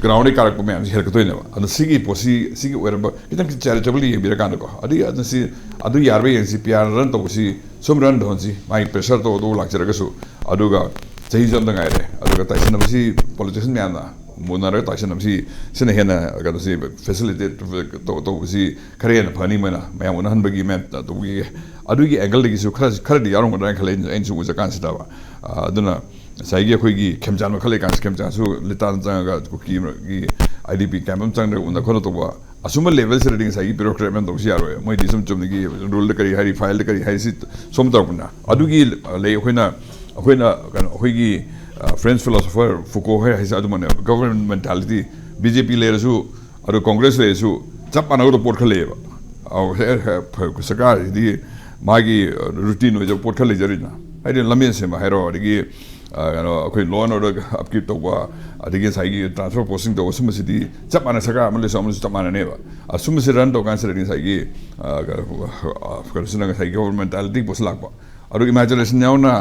ꯒ꯭ꯔꯥꯎꯟꯗꯒꯤ ꯀꯥꯔꯛꯄ ꯃꯌꯥꯝꯁꯤ ꯍꯦꯜꯂꯛꯀꯗꯣꯏꯅꯦꯕ ꯑꯗꯣ ꯁꯤꯒꯤ ꯄꯣꯠꯁꯤ ꯁꯤꯒꯤ ꯑꯣꯏꯔꯝꯕ ꯈꯤꯇꯪ ꯆꯦꯔꯤꯇꯦꯕꯜ ꯌꯦꯡꯕꯤꯔꯀꯥꯟꯗꯀꯣ ꯑꯗꯨ ꯌꯥꯔꯕ ꯌꯦꯡꯁꯤ ꯄꯤ ꯑꯥꯔ ꯔꯟ ꯇꯧꯕꯁꯤ ꯁꯨꯝ ꯔꯟ ꯇꯧꯍꯟꯁꯤ ꯃꯥꯒꯤ ꯄ꯭ꯔꯦꯁꯔ ꯇꯧ ꯂꯥꯛꯆꯔꯒꯁꯨ ꯑꯗꯨꯒ ꯆꯍꯤꯁꯨ ꯑꯝꯇ ꯉꯥꯏꯔꯦ ꯑꯗꯨꯒ ꯇꯥꯏꯁꯟꯅꯕꯁꯤ ꯄꯣꯂꯤꯇꯤꯁꯤꯌꯟ ꯃꯌꯥꯝꯅ ꯃꯨꯟꯅꯔꯒ ꯇꯥꯏꯁꯟꯅꯕꯁꯤ ꯁꯤꯅ ꯍꯦꯟꯅ ꯀꯩꯅꯣꯁꯤ ꯐꯦꯁꯤꯂꯤꯇꯦꯠ ꯇꯧꯕꯁꯤ ꯈꯔ ꯍꯦꯟꯅ ꯐꯅꯤ ꯃꯣꯏꯅ ꯃꯌꯥꯝ ꯎꯅꯍꯟꯕꯒꯤ ꯃꯌꯥꯝ ꯇꯧꯕꯒꯤ ꯑꯗꯨꯒꯤ ꯑꯦꯡꯒꯜꯗꯒꯤꯁꯨ ꯈꯔꯗꯤ ꯌꯥꯎꯔꯝꯒꯗ꯭ꯔꯥꯅ ꯈꯜꯂꯦ ꯑꯩꯅꯁꯨ ꯎꯖꯀꯥꯟꯁꯤꯗꯕ ꯑꯗꯨꯅ ꯉꯁꯥꯏꯒꯤ ꯑꯩꯈꯣꯏꯒꯤ ꯈꯦꯝꯆꯥꯟ ꯃꯈꯜ ꯂꯩꯀꯥꯟꯁꯤ ꯈꯦꯝꯆꯥꯟꯁꯨ ꯂꯤꯇꯥꯟ ꯆꯪꯉꯒ ꯀꯨꯀꯤꯒꯤ IDP ꯀꯦꯝꯞ ꯑꯃ ꯆꯪꯉꯒ ꯎꯅ ꯈꯣꯠꯅ ꯇꯧꯕ ꯑꯁꯨꯝꯕ ꯂꯦꯚꯦꯜꯁꯤꯗꯗꯤ ꯉꯁꯥꯏꯒꯤ ꯕ꯭ꯌꯨꯔꯣꯀ꯭ꯔꯦꯠ ꯃꯌꯥꯝ ꯇꯧꯕꯁꯤ ꯌꯥꯔꯣꯏ ꯃꯣꯏꯗꯤ ꯁꯨꯝ ꯆꯨꯝꯅꯒꯤ ꯔꯨꯜꯗ ꯀꯔꯤ ꯍꯥꯏꯔꯤ ꯐꯥꯏꯜꯗ ꯀꯔꯤ ꯍꯥꯏꯔꯤ ꯁꯤ ꯁꯣꯝ ꯇꯧꯔꯛꯄꯅ ꯑꯗꯨꯒꯤ ꯂꯩ ꯑꯩꯈꯣꯏꯅ ꯀꯩꯅꯣ ꯑꯩꯈꯣꯏꯒꯤ ꯐ꯭ꯔꯦꯟꯁ ꯐꯤꯂꯣꯁꯣꯐꯔ ꯐꯨꯀꯣ ꯍꯥꯏꯁꯦ ꯑꯗꯨꯃꯛꯅꯦꯕ ꯒꯕꯔꯟꯃꯦꯟ ꯃꯦꯟꯇꯥꯂꯤꯇꯤ BJP ꯂꯩꯔꯁꯨ ꯑꯗꯨ ꯀꯣꯡꯒ꯭ꯔꯦꯁ ꯂꯩꯔꯁꯨ ꯆꯞ ꯃꯥꯟꯅꯕ ꯄꯣꯠ ꯈꯔ ꯂꯩꯌꯦꯕ ꯁꯔꯀꯥꯔꯁꯤꯗꯤ ꯃꯥꯒꯤ ꯔꯨꯇꯤꯟ ꯑꯣꯏꯖꯕ ꯄꯣꯠ ꯈꯔ ꯂꯩꯖꯔꯤꯅ ꯍꯥꯏꯗꯤ ꯂꯝꯕꯦꯟ ꯁꯦꯝꯕ ꯍꯥꯏꯔꯣ ꯑꯗꯒꯤ ꯀꯩꯅꯣ ꯑꯩꯈꯣꯏ ꯂꯣ ꯑꯦꯟ ꯑꯣꯔꯗꯔ ꯑꯞꯀꯤꯞ ꯇꯧꯕ ꯑꯗꯒꯤ ꯉꯁꯥꯏꯒꯤ ꯇ꯭ꯔꯥꯟꯁꯐꯔ ꯄꯣꯁꯇꯤꯡ ꯇꯧꯕ ꯁꯨꯝꯕꯁꯤꯗꯤ ꯆꯞ ꯃꯥꯟꯅ ꯁꯔꯀꯥꯔ ꯑꯃ ꯂꯩꯁꯨ ꯑꯃꯁꯨ ꯆꯞ ꯃꯥꯟꯅꯅꯦꯕ ꯑꯁꯨꯝꯕꯁꯤ ꯔꯟ ꯇꯧ ꯀꯥꯟꯁꯤꯗꯗꯤ ꯉꯁꯥꯏꯒꯤ ꯀꯩꯅꯣꯁꯤꯅ ꯉꯁꯥꯏꯒꯤ ꯒꯣꯕꯔꯟꯃꯦꯟ ꯃꯦꯟꯇꯥꯂꯤꯇꯤ ꯄꯣꯠꯁꯤ ꯂꯥꯛꯄ ꯑꯗꯨꯒ ꯏꯃꯥꯖꯤꯅꯦꯁꯟ ꯌꯥꯎꯅ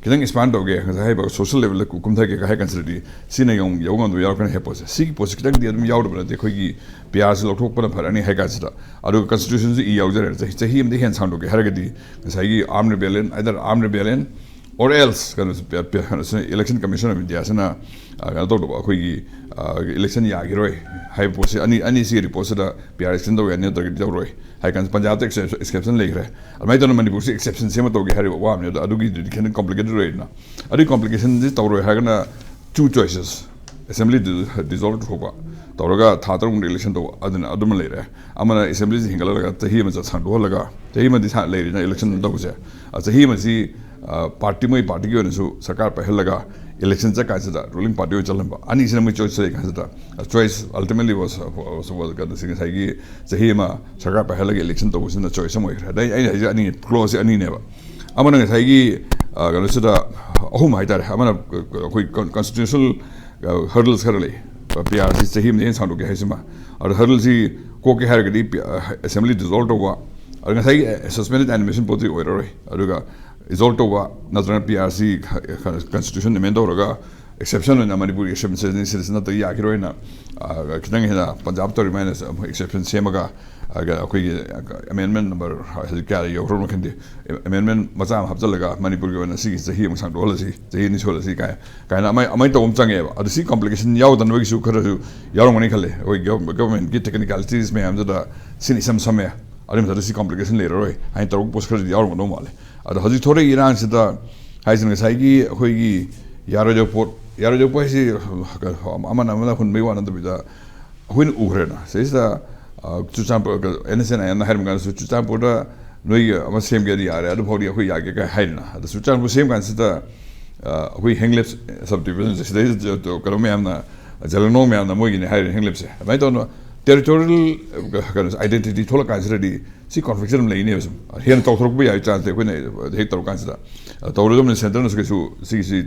ꯈꯤꯇꯪ ꯑꯦꯛꯁꯄꯥꯟ ꯇꯧꯒꯦ ꯉꯁꯥꯏ ꯍꯥꯏꯕ ꯁꯣꯁꯤꯌꯦꯜ ꯂꯦꯚꯦꯜꯗ ꯀꯨꯝꯊꯒꯦ ꯍꯥꯏ ꯀꯥꯟꯁꯤꯗꯗꯤ ꯁꯤꯅ ꯌꯧ ꯉꯝꯗꯕ ꯌꯥꯎꯔꯛꯀꯅꯤ ꯍꯥꯏ ꯄꯣꯠꯁꯦ ꯁꯤꯒꯤ ꯄꯣꯠꯁꯦ ꯈꯤꯇꯪꯗꯤ ꯑꯗꯨꯝ ꯌꯥꯎꯗꯕ ꯅꯠꯇꯦ ꯑꯩꯈꯣꯏꯒꯤ ꯄꯤꯌꯥꯔꯁꯤ ꯂꯧꯊꯣꯛꯄꯅ ꯐꯔꯅꯤ ꯍꯥꯏ ꯀꯥꯟꯁꯤꯗ ꯑꯗꯨꯒ ꯀꯟꯁꯇꯤꯇ꯭ꯌꯨꯁꯟꯁꯤ ꯌꯥꯎꯖꯔꯦ ꯆꯍꯤ ꯑꯃꯗ ꯍꯦꯟꯅ ꯁꯥꯡꯗꯣꯛꯀꯦ ꯍꯥꯏꯔꯒꯗꯤ ꯉꯁꯥꯏꯒꯤ ꯑꯥꯔꯝ rebellion either ꯑꯥꯔꯝ rebellion or else election commission of India sina kano tawdaba akhoi election yagiroi hai post ani si report da PR election do yani target jawroi hai kan Punjab exception legre amai don Manipur si exception sema tawge hari wa amne da adugi kind complicated right na adi complication ji tawroi ha kana two choices assembly dissolved hoba tawraga thatarung election do aduna aduma leire amana assembly hingalaga tahi ma sang do laga tahi ma di sa leire na election do se tahi ma si party moi party ki onesu sarkar pahelaga election cha kaisa ruling party o chalamba ani sina mai choice sai kaisa choice ultimately was ka singa sai gi sahi ma sarkar pahelaga election to busina choice moi ra dai ai ani close ani ne ba amana sai gi ga sida ahum hai tar amana koi constitutional hurdles kharale PRC sahi me sound ke haisima और hurdles hi ko ke har gadi assembly dissolved over और ngai suspended animation poti oiroi aduga result over national PRC constitution amendment oraga exception na Manipuri exception citizen na ya kiroina kitang hena Punjab to remain exception semaga akoi amendment number ka yoro khande amendment macha hapjalaga Manipur gi na sigi sahi sang do lasi sahi ni chola si ka na amai to umchange ba adu si complication yaw dan wagi su khara yaw ngani khale oi government gi technicalities me amda sin isam samya अरे मतलब इसी complication ले रहा है high तो post कर दिया और मनो माले अरे हजी थोड़े ईरान से तो हाई से साइकी होगी यारो जो पोट ऐसी अमन खुन में वाला तो बिता हुइन उगरे ना सही सा चुचाम NSN है ना हर मकान से चुचाम पोटा नोई अमन सेम के दिया रहा है तो भारी हुई आगे का है ना तो चुचाम वो सेम कान से तो हुई हैंगलिप्स सब डिवीजन से तो करो में हम ना जलनों में हम ना मोगी ने हाई हैंगलिप्स है मैं तो territorial identity thola kansiradi si confliction lai ne basum hen to throk bi ai chance ko ne he to kansida tawrudum center no si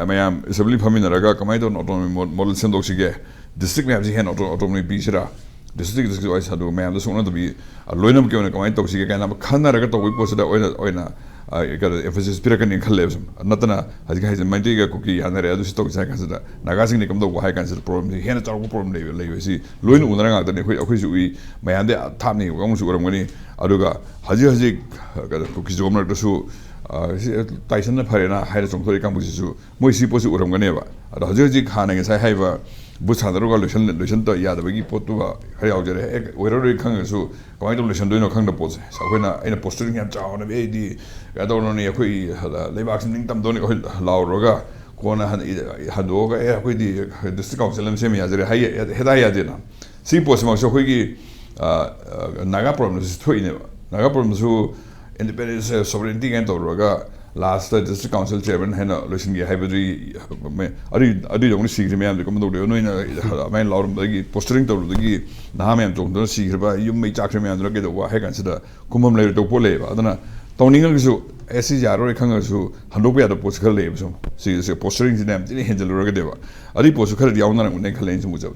mayam assembly famina raga kamai to autonomy model sendok sige district map ji hen autonomy bi sira district wise hadu mayam da sungna to bi loinam ke ne kamai to sige kana khana raga to bi posida oina emphasis pirakan khalle basum natana haji haji mainti ga kuki yanare adu si to sa kansida nagasing ne kam do wahai kansida problem hen ta problem lei si loin unara nga da ne khoi su ui mayam de thamni ga mu su ram gani aduga haji kuki zo gomna su taison na phare na haira chongthori kam busi su moi si posi uram gane ba adu haji khana ga sai haiba बुसादरो का lotion तो याद बगी पोतु हरि आउ जरे एक वेरो खंग सु कमाई तो लोशन दोइनो खंग द पोसे सखोइना एना पोस्टरिंग याम चाव न बेदी गादोनो ने अखोइ लेबाक सिंग तम दोनि को लाउ रोगा कोना हदोगा ए अखोइ दी डिस्ट्रिक्ट काउंसिल में सेम याजरे हाय हेदा यादेना सी पोसे मा सखोइ की नागा प्रॉब्लम सु थोइने नागा प्रॉब्लम सु इंडिपेंडेंस सॉवरेनिटी गान तो रोगा last district council chairman है ना लोशन की है बड़ी में अरी जोंग सीखने में हम देखो मतलब उन्होंने ना मैं लाउड लगी पोस्टरिंग तो लगी ना में हम जोंग तो सीख रहा है यूं में चाकरे में अंदर के तो वो है कंसिडर कुंभम ले तो पोले अदना तौनिंग के सु ऐसी जारो एक खंग सु हंडो पे आदो पोस्ट कर ले बसो सी पोस्टरिंग जिन्हें हम जिन्हें हेंजल रोगे देवा अरी पोस्ट कर दिया उन्होंने उन्हें खलें से मुझे